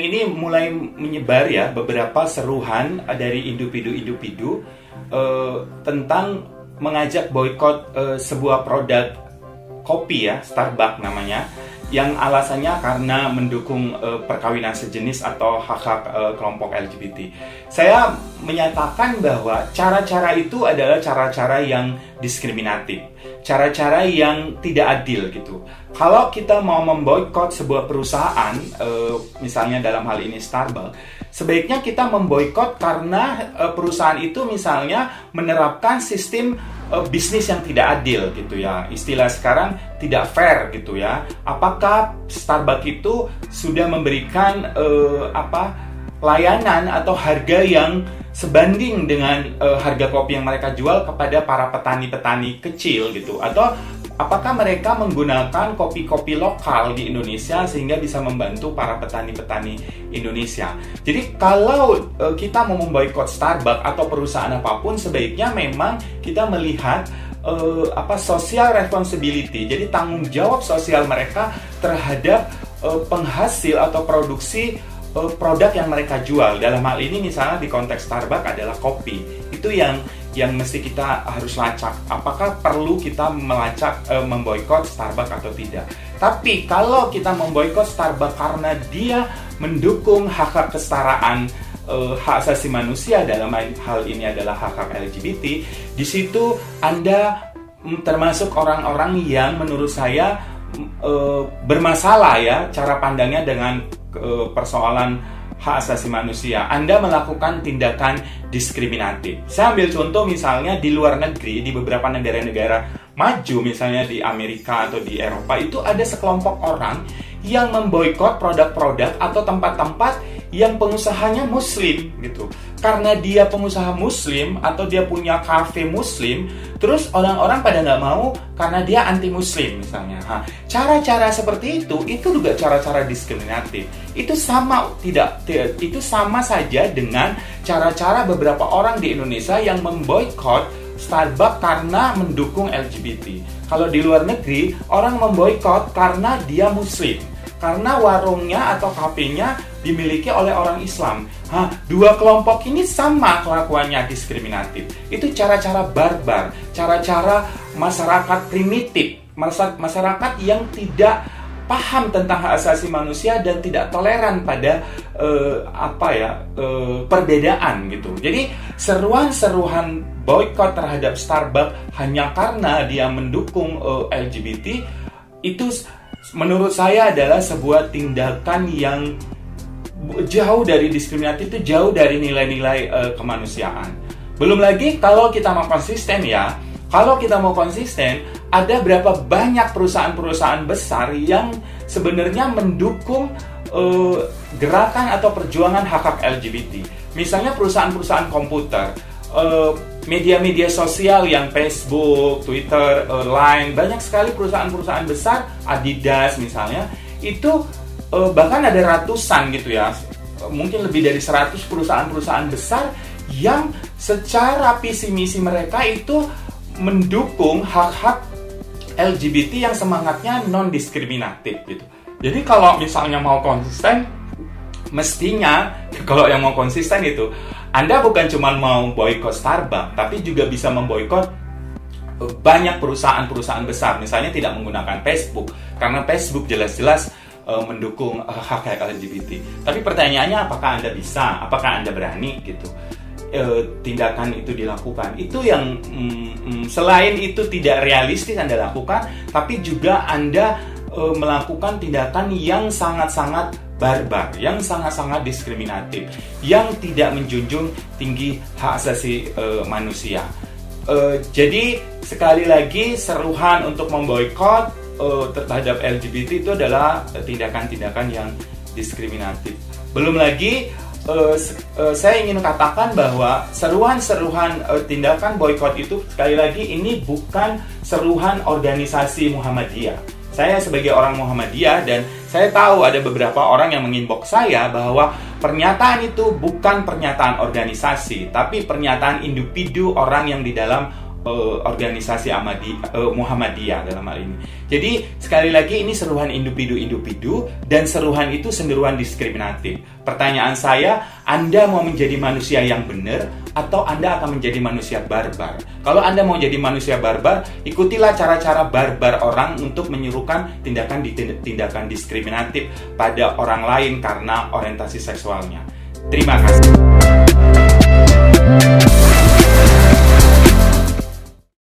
ini mulai menyebar ya beberapa seruan dari individu-individu tentang mengajak boykot sebuah produk kopi ya, Starbucks namanya, yang alasannya karena mendukung perkawinan sejenis atau hak-hak kelompok LGBT. Saya menyatakan bahwa cara-cara itu adalah cara-cara yang diskriminatif, cara-cara yang tidak adil gitu. Kalau kita mau memboikot sebuah perusahaan, misalnya dalam hal ini Starbucks, sebaiknya kita memboikot karena perusahaan itu misalnya menerapkan sistem bisnis yang tidak adil gitu ya. Istilah sekarang tidak fair gitu ya. Apakah Starbucks itu sudah memberikan layanan atau harga yang sebanding dengan harga kopi yang mereka jual kepada para petani-petani kecil gitu, atau apakah mereka menggunakan kopi-kopi lokal di Indonesia sehingga bisa membantu para petani-petani Indonesia. Jadi kalau kita mau memboikot Starbucks atau perusahaan apapun, sebaiknya memang kita melihat social responsibility. Jadi tanggung jawab sosial mereka terhadap penghasil atau produksi produk yang mereka jual. Dalam hal ini misalnya di konteks Starbucks adalah kopi. Itu yang mesti kita harus lacak. Apakah perlu kita melacak memboikot Starbucks atau tidak? Tapi kalau kita memboikot Starbucks karena dia mendukung hak-hak kesetaraan, hak asasi manusia, dalam hal ini adalah hak-hak LGBT, di situ Anda termasuk orang-orang yang menurut saya bermasalah ya cara pandangnya dengan persoalan hak asasi manusia. Anda melakukan tindakan diskriminatif. Saya ambil contoh misalnya di luar negeri, di beberapa negara-negara maju, misalnya di Amerika atau di Eropa, itu ada sekelompok orang yang memboikot produk-produk atau tempat-tempat yang pengusahanya muslim gitu. Karena dia pengusaha muslim atau dia punya kafe muslim, terus orang-orang pada nggak mau karena dia anti muslim misalnya. Cara-cara seperti itu juga cara-cara diskriminatif. Itu sama saja dengan cara-cara beberapa orang di Indonesia yang memboikot Starbucks karena mendukung LGBT. Kalau di luar negeri, orang memboikot karena dia muslim, karena warungnya atau kafenya dimiliki oleh orang Islam. Dua kelompok ini sama kelakuannya diskriminatif. Itu cara-cara barbar, cara-cara masyarakat primitif, masyarakat yang tidak paham tentang hak asasi manusia dan tidak toleran pada perbedaan gitu. Jadi seruan-seruan boykot terhadap Starbucks hanya karena dia mendukung LGBT itu menurut saya adalah sebuah tindakan yang jauh dari diskriminatif, itu jauh dari nilai-nilai kemanusiaan. Belum lagi kalau kita mau konsisten ya. Kalau kita mau konsisten, ada berapa banyak perusahaan-perusahaan besar yang sebenarnya mendukung gerakan atau perjuangan hak-hak LGBT. Misalnya perusahaan-perusahaan komputer, media-media sosial yang Facebook, Twitter, Line, banyak sekali perusahaan-perusahaan besar, Adidas misalnya, itu bahkan ada ratusan gitu ya, mungkin lebih dari 100 perusahaan-perusahaan besar yang secara visi misi mereka itu mendukung hak-hak LGBT yang semangatnya non-diskriminatif gitu. Jadi kalau misalnya mau konsisten, mestinya kalau yang mau konsisten itu Anda bukan cuma mau boykot Starbucks, tapi juga bisa memboykot banyak perusahaan-perusahaan besar. Misalnya tidak menggunakan Facebook, karena Facebook jelas-jelas mendukung hak-hak LGBT. Tapi pertanyaannya, apakah Anda bisa? Apakah Anda berani gitu? Tindakan itu dilakukan. Itu yang selain itu tidak realistis Anda lakukan, tapi juga Anda melakukan tindakan yang sangat-sangat barbar, yang sangat-sangat diskriminatif, yang tidak menjunjung tinggi hak asasi manusia. Jadi sekali lagi seruan untuk memboikot terhadap LGBT itu adalah tindakan-tindakan yang diskriminatif. Belum lagi saya ingin katakan bahwa seruan-seruan tindakan boykot itu sekali lagi ini bukan seruan organisasi Muhammadiyah. Saya sebagai orang Muhammadiyah dan saya tahu ada beberapa orang yang menginbox saya bahwa pernyataan itu bukan pernyataan organisasi, tapi pernyataan individu orang yang di dalam organisasi Muhammadiyah dalam hal ini. Jadi sekali lagi ini seruan individu-individu dan seruan itu seruan diskriminatif. Pertanyaan saya, Anda mau menjadi manusia yang benar atau Anda akan menjadi manusia barbar? Kalau Anda mau jadi manusia barbar, ikutilah cara-cara barbar orang untuk menyuruhkan tindakan diskriminatif pada orang lain karena orientasi seksualnya. Terima kasih.